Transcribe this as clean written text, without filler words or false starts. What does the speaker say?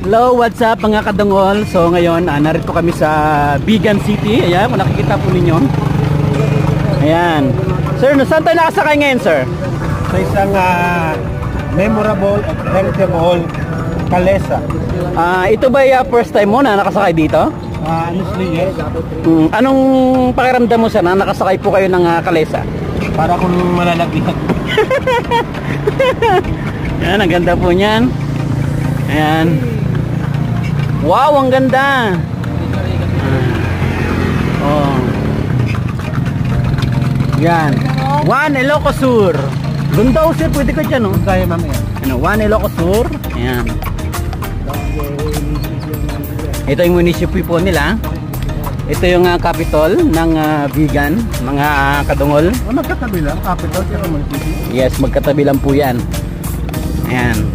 Hello, what's up mga kadungol? So ngayon, narito kami sa Vigan City. Ayan, kung nakikita po ninyo. Ayan. Sir, saan tayo nakasakay ngayon, sir? Sa isang memorable at veritable kalesa. Ito ba yung first time mo na nakasakay dito? Honestly, yes. Anong pakiramdam mo, sir, na nakasakay po kayo ng kalesa? Para kung malalagyan. Ayan, ang ganda po niyan. Ayan. Wow, ang ganda. Oh. Yan. Juan Ilocos. Doon daw, sir, pwede ka dyan, no? Kaya mamaya. Ano, Juan Ilocos. Ayan. Ito yung munisipyo po nila. Ito yung capital ng Vigan, mga kadungol. Magkatabi lang, capital, pero munisipyo. Yes, magkatabi lang po yan. Ayan.